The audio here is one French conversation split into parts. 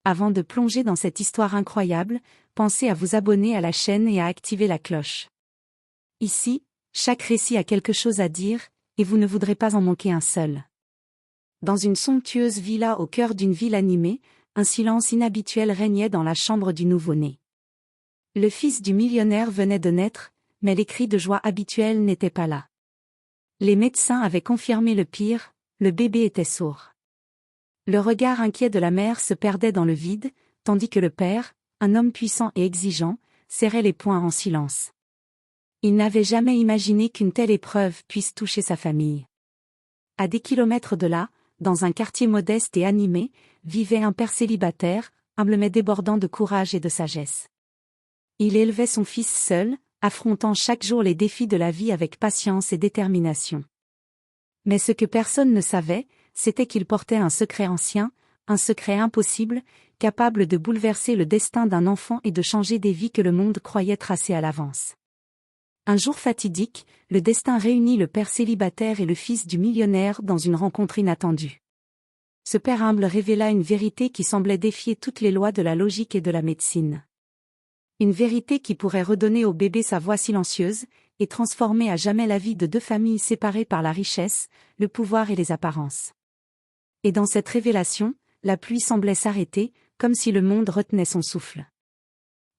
Avant de plonger dans cette histoire incroyable, pensez à vous abonner à la chaîne et à activer la cloche. Ici, chaque récit a quelque chose à dire, et vous ne voudrez pas en manquer un seul. Dans une somptueuse villa au cœur d'une ville animée, un silence inhabituel régnait dans la chambre du nouveau-né. Le fils du millionnaire venait de naître, mais les cris de joie habituels n'étaient pas là. Les médecins avaient confirmé le pire, le bébé était sourd. Le regard inquiet de la mère se perdait dans le vide, tandis que le père, un homme puissant et exigeant, serrait les poings en silence. Il n'avait jamais imaginé qu'une telle épreuve puisse toucher sa famille. À des kilomètres de là, dans un quartier modeste et animé, vivait un père célibataire, humble mais débordant de courage et de sagesse. Il élevait son fils seul, affrontant chaque jour les défis de la vie avec patience et détermination. Mais ce que personne ne savait, c'était qu'il portait un secret ancien, un secret impossible, capable de bouleverser le destin d'un enfant et de changer des vies que le monde croyait tracées à l'avance. Un jour fatidique, le destin réunit le père célibataire et le fils du millionnaire dans une rencontre inattendue. Ce père humble révéla une vérité qui semblait défier toutes les lois de la logique et de la médecine. Une vérité qui pourrait redonner au bébé sa voix silencieuse, et transformer à jamais la vie de deux familles séparées par la richesse, le pouvoir et les apparences. Et dans cette révélation, la pluie semblait s'arrêter, comme si le monde retenait son souffle.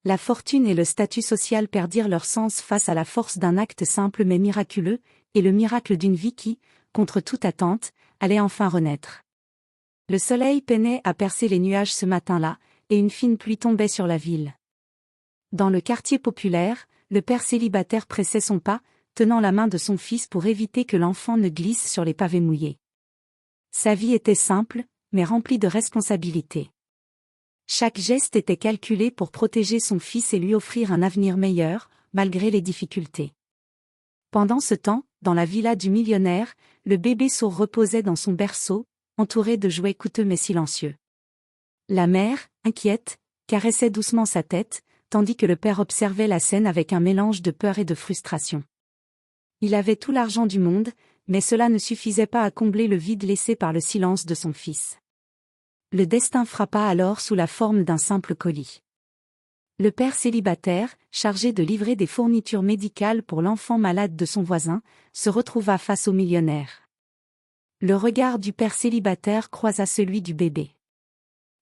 La fortune et le statut social perdirent leur sens face à la force d'un acte simple mais miraculeux, et le miracle d'une vie qui, contre toute attente, allait enfin renaître. Le soleil peinait à percer les nuages ce matin-là, et une fine pluie tombait sur la ville. Dans le quartier populaire, le père célibataire pressait son pas, tenant la main de son fils pour éviter que l'enfant ne glisse sur les pavés mouillés. Sa vie était simple, mais remplie de responsabilités. Chaque geste était calculé pour protéger son fils et lui offrir un avenir meilleur, malgré les difficultés. Pendant ce temps, dans la villa du millionnaire, le bébé sourd reposait dans son berceau, entouré de jouets coûteux mais silencieux. La mère, inquiète, caressait doucement sa tête, tandis que le père observait la scène avec un mélange de peur et de frustration. Il avait tout l'argent du monde, mais cela ne suffisait pas à combler le vide laissé par le silence de son fils. Le destin frappa alors sous la forme d'un simple colis. Le père célibataire, chargé de livrer des fournitures médicales pour l'enfant malade de son voisin, se retrouva face au millionnaire. Le regard du père célibataire croisa celui du bébé.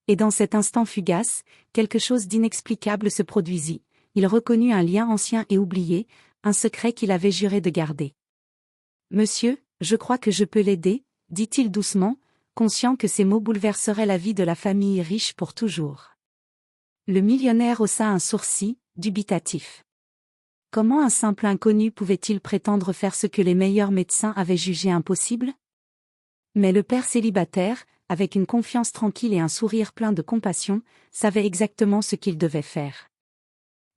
Et dans cet instant fugace, quelque chose d'inexplicable se produisit. Il reconnut un lien ancien et oublié, un secret qu'il avait juré de garder. « Monsieur, je crois que je peux l'aider », dit-il doucement, conscient que ces mots bouleverseraient la vie de la famille riche pour toujours. Le millionnaire haussa un sourcil, dubitatif. Comment un simple inconnu pouvait-il prétendre faire ce que les meilleurs médecins avaient jugé impossible? Mais le père célibataire, avec une confiance tranquille et un sourire plein de compassion, savait exactement ce qu'il devait faire.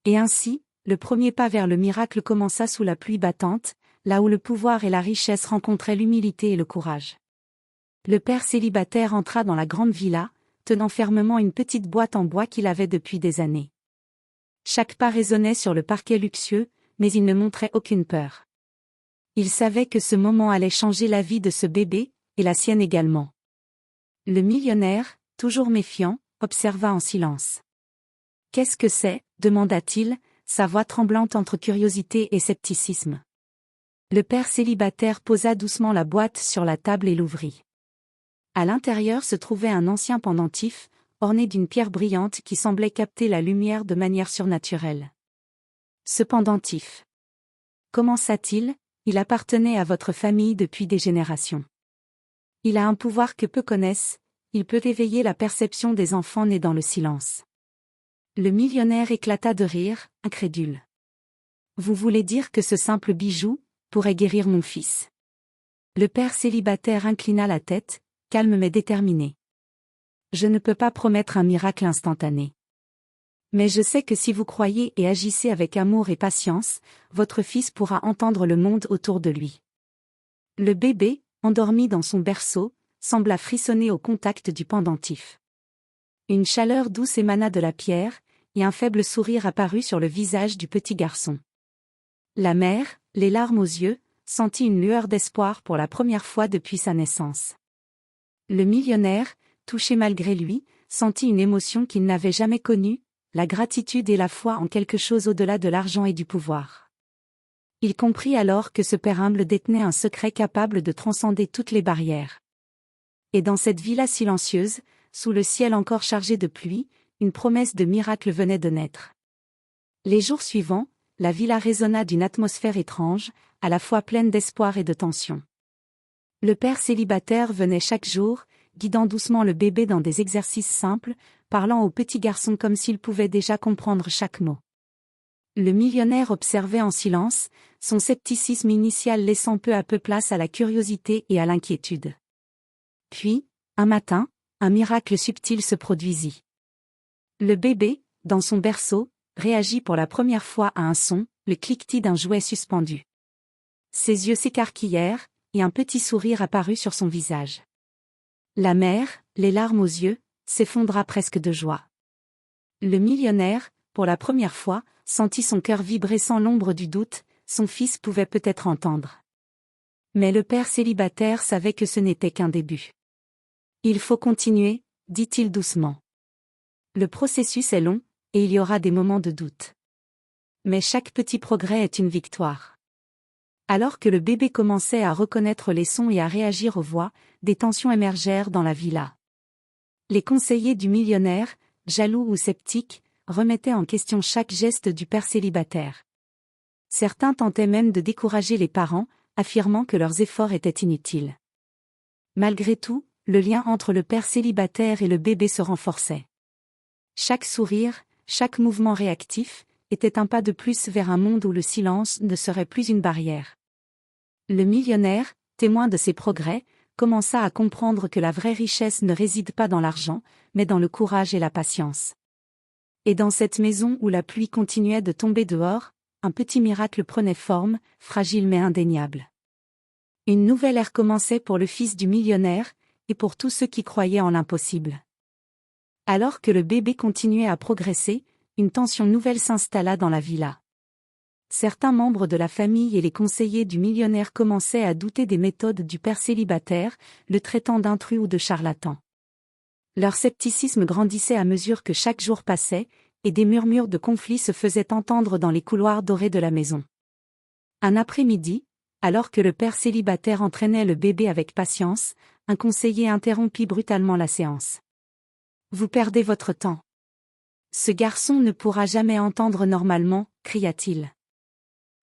Et ainsi, le premier pas vers le miracle commença sous la pluie battante, là où le pouvoir et la richesse rencontraient l'humilité et le courage. Le père célibataire entra dans la grande villa, tenant fermement une petite boîte en bois qu'il avait depuis des années. Chaque pas résonnait sur le parquet luxueux, mais il ne montrait aucune peur. Il savait que ce moment allait changer la vie de ce bébé, et la sienne également. Le millionnaire, toujours méfiant, observa en silence. « Qu'est-ce que c'est » demanda-t-il, sa voix tremblante entre curiosité et scepticisme. Le père célibataire posa doucement la boîte sur la table et l'ouvrit. À l'intérieur se trouvait un ancien pendentif, orné d'une pierre brillante qui semblait capter la lumière de manière surnaturelle. Ce pendentif. Commença-t-il, il appartenait à votre famille depuis des générations. Il a un pouvoir que peu connaissent, il peut éveiller la perception des enfants nés dans le silence. Le millionnaire éclata de rire, incrédule. Vous voulez dire que ce simple bijou pourrait guérir mon fils? Le père célibataire inclina la tête, calme mais déterminé. Je ne peux pas promettre un miracle instantané. Mais je sais que si vous croyez et agissez avec amour et patience, votre fils pourra entendre le monde autour de lui. Le bébé, endormi dans son berceau, sembla frissonner au contact du pendentif. Une chaleur douce émana de la pierre, et un faible sourire apparut sur le visage du petit garçon. La mère, les larmes aux yeux, sentit une lueur d'espoir pour la première fois depuis sa naissance. Le millionnaire, touché malgré lui, sentit une émotion qu'il n'avait jamais connue, la gratitude et la foi en quelque chose au-delà de l'argent et du pouvoir. Il comprit alors que ce père humble détenait un secret capable de transcender toutes les barrières. Et dans cette villa silencieuse, sous le ciel encore chargé de pluie, une promesse de miracle venait de naître. Les jours suivants, la villa résonna d'une atmosphère étrange, à la fois pleine d'espoir et de tension. Le père célibataire venait chaque jour, guidant doucement le bébé dans des exercices simples, parlant au petit garçon comme s'il pouvait déjà comprendre chaque mot. Le millionnaire observait en silence, son scepticisme initial laissant peu à peu place à la curiosité et à l'inquiétude. Puis, un matin, un miracle subtil se produisit. Le bébé, dans son berceau, réagit pour la première fois à un son, le cliquetis d'un jouet suspendu. Ses yeux s'écarquillèrent, et un petit sourire apparut sur son visage. La mère, les larmes aux yeux, s'effondra presque de joie. Le millionnaire, pour la première fois, sentit son cœur vibrer sans l'ombre du doute, son fils pouvait peut-être entendre. Mais le père célibataire savait que ce n'était qu'un début. Il faut continuer, dit-il doucement. Le processus est long, et il y aura des moments de doute. Mais chaque petit progrès est une victoire. Alors que le bébé commençait à reconnaître les sons et à réagir aux voix, des tensions émergèrent dans la villa. Les conseillers du millionnaire, jaloux ou sceptiques, remettaient en question chaque geste du père célibataire. Certains tentaient même de décourager les parents, affirmant que leurs efforts étaient inutiles. Malgré tout, le lien entre le père célibataire et le bébé se renforçait. Chaque sourire, chaque mouvement réactif, était un pas de plus vers un monde où le silence ne serait plus une barrière. Le millionnaire, témoin de ses progrès, commença à comprendre que la vraie richesse ne réside pas dans l'argent, mais dans le courage et la patience. Et dans cette maison où la pluie continuait de tomber dehors, un petit miracle prenait forme, fragile mais indéniable. Une nouvelle ère commençait pour le fils du millionnaire, et pour tous ceux qui croyaient en l'impossible. Alors que le bébé continuait à progresser, une tension nouvelle s'installa dans la villa. Certains membres de la famille et les conseillers du millionnaire commençaient à douter des méthodes du père célibataire, le traitant d'intrus ou de charlatan. Leur scepticisme grandissait à mesure que chaque jour passait, et des murmures de conflit se faisaient entendre dans les couloirs dorés de la maison. Un après-midi, alors que le père célibataire entraînait le bébé avec patience, un conseiller interrompit brutalement la séance. « Vous perdez votre temps. Ce garçon ne pourra jamais entendre normalement, cria-t-il.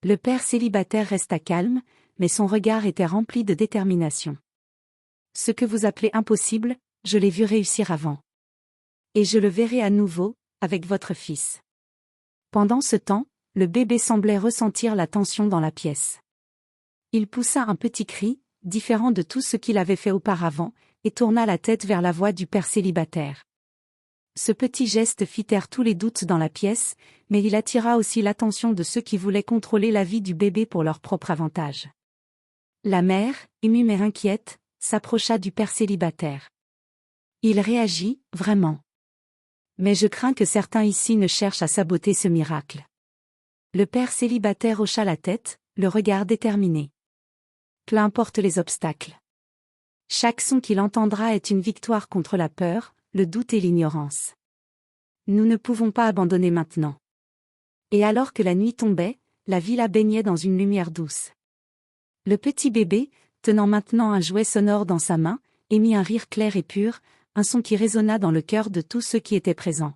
Le père célibataire resta calme, mais son regard était rempli de détermination. Ce que vous appelez impossible, je l'ai vu réussir avant. Et je le verrai à nouveau, avec votre fils. Pendant ce temps, le bébé semblait ressentir la tension dans la pièce. Il poussa un petit cri, différent de tout ce qu'il avait fait auparavant, et tourna la tête vers la voix du père célibataire. Ce petit geste fit taire tous les doutes dans la pièce, mais il attira aussi l'attention de ceux qui voulaient contrôler la vie du bébé pour leur propre avantage. La mère, émue mais inquiète, s'approcha du père célibataire. Il réagit, vraiment. Mais je crains que certains ici ne cherchent à saboter ce miracle. Le père célibataire hocha la tête, le regard déterminé. Peu importe les obstacles. Chaque son qu'il entendra est une victoire contre la peur, le doute et l'ignorance. Nous ne pouvons pas abandonner maintenant. Et alors que la nuit tombait, la villa baignait dans une lumière douce. Le petit bébé, tenant maintenant un jouet sonore dans sa main, émit un rire clair et pur, un son qui résonna dans le cœur de tous ceux qui étaient présents.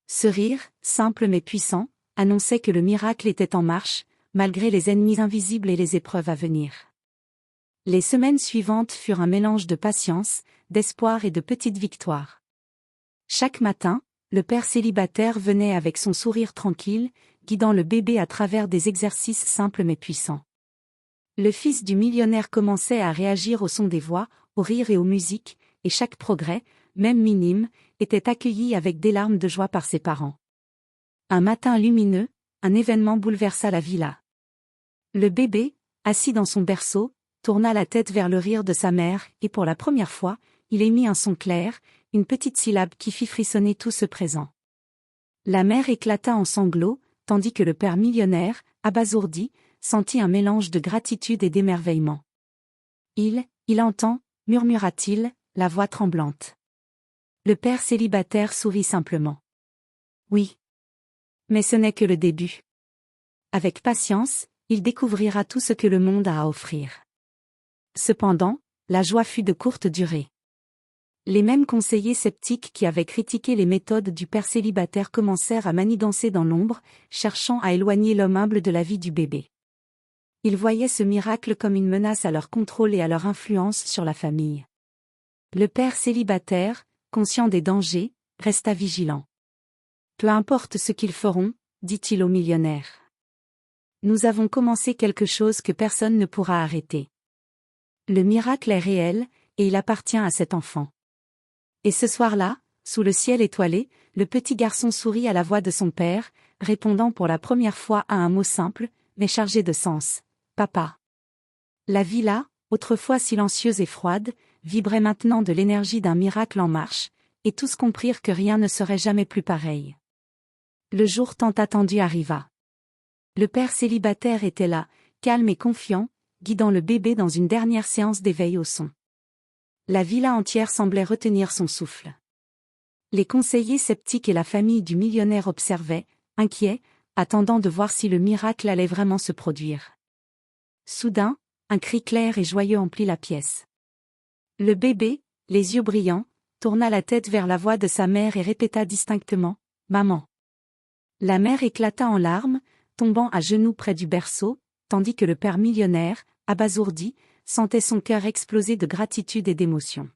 Ce rire, simple mais puissant, annonçait que le miracle était en marche, malgré les ennemis invisibles et les épreuves à venir. Les semaines suivantes furent un mélange de patience, d'espoir et de petites victoires. Chaque matin, le père célibataire venait avec son sourire tranquille, guidant le bébé à travers des exercices simples mais puissants. Le fils du millionnaire commençait à réagir au son des voix, aux rires et aux musiques, et chaque progrès, même minime, était accueilli avec des larmes de joie par ses parents. Un matin lumineux, un événement bouleversa la villa. Le bébé, assis dans son berceau, tourna la tête vers le rire de sa mère, et pour la première fois, il émit un son clair, une petite syllabe qui fit frissonner tout ce présent. La mère éclata en sanglots, tandis que le père millionnaire, abasourdi, sentit un mélange de gratitude et d'émerveillement. Il entend, murmura-t-il, la voix tremblante. Le père célibataire sourit simplement. Oui. Mais ce n'est que le début. Avec patience, il découvrira tout ce que le monde a à offrir. Cependant, la joie fut de courte durée. Les mêmes conseillers sceptiques qui avaient critiqué les méthodes du père célibataire commencèrent à manigancer dans l'ombre, cherchant à éloigner l'homme humble de la vie du bébé. Ils voyaient ce miracle comme une menace à leur contrôle et à leur influence sur la famille. Le père célibataire, conscient des dangers, resta vigilant. Peu importe ce qu'ils feront, dit-il au millionnaire. Nous avons commencé quelque chose que personne ne pourra arrêter. Le miracle est réel, et il appartient à cet enfant. Et ce soir-là, sous le ciel étoilé, le petit garçon sourit à la voix de son père, répondant pour la première fois à un mot simple, mais chargé de sens. Papa. La villa, autrefois silencieuse et froide, vibrait maintenant de l'énergie d'un miracle en marche, et tous comprirent que rien ne serait jamais plus pareil. Le jour tant attendu arriva. Le père célibataire était là, calme et confiant, guidant le bébé dans une dernière séance d'éveil au son. La villa entière semblait retenir son souffle. Les conseillers sceptiques et la famille du millionnaire observaient, inquiets, attendant de voir si le miracle allait vraiment se produire. Soudain, un cri clair et joyeux emplit la pièce. Le bébé, les yeux brillants, tourna la tête vers la voix de sa mère et répéta distinctement « Maman ». La mère éclata en larmes, tombant à genoux près du berceau, tandis que le père millionnaire, abasourdi, sentait son cœur exploser de gratitude et d'émotion.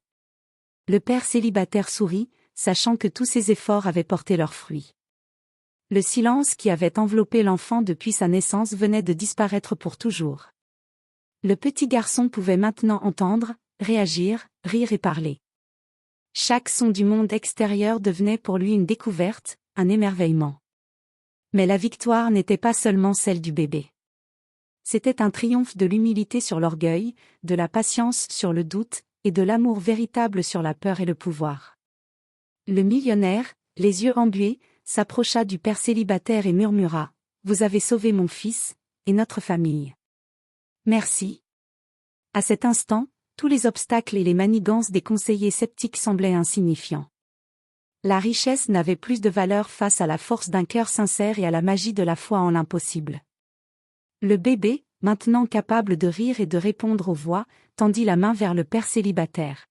Le père célibataire sourit, sachant que tous ses efforts avaient porté leurs fruits. Le silence qui avait enveloppé l'enfant depuis sa naissance venait de disparaître pour toujours. Le petit garçon pouvait maintenant entendre, réagir, rire et parler. Chaque son du monde extérieur devenait pour lui une découverte, un émerveillement. Mais la victoire n'était pas seulement celle du bébé. C'était un triomphe de l'humilité sur l'orgueil, de la patience sur le doute, et de l'amour véritable sur la peur et le pouvoir. Le millionnaire, les yeux embués, s'approcha du père célibataire et murmura « Vous avez sauvé mon fils, et notre famille. Merci. » À cet instant, tous les obstacles et les manigances des conseillers sceptiques semblaient insignifiants. La richesse n'avait plus de valeur face à la force d'un cœur sincère et à la magie de la foi en l'impossible. Le bébé, maintenant capable de rire et de répondre aux voix, tendit la main vers le père célibataire.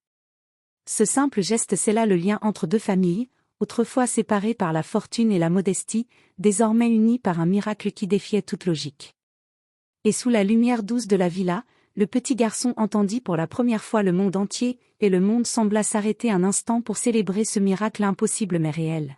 Ce simple geste scella le lien entre deux familles, autrefois séparées par la fortune et la modestie, désormais unies par un miracle qui défiait toute logique. Et sous la lumière douce de la villa, le petit garçon entendit pour la première fois le monde entier, et le monde sembla s'arrêter un instant pour célébrer ce miracle impossible mais réel.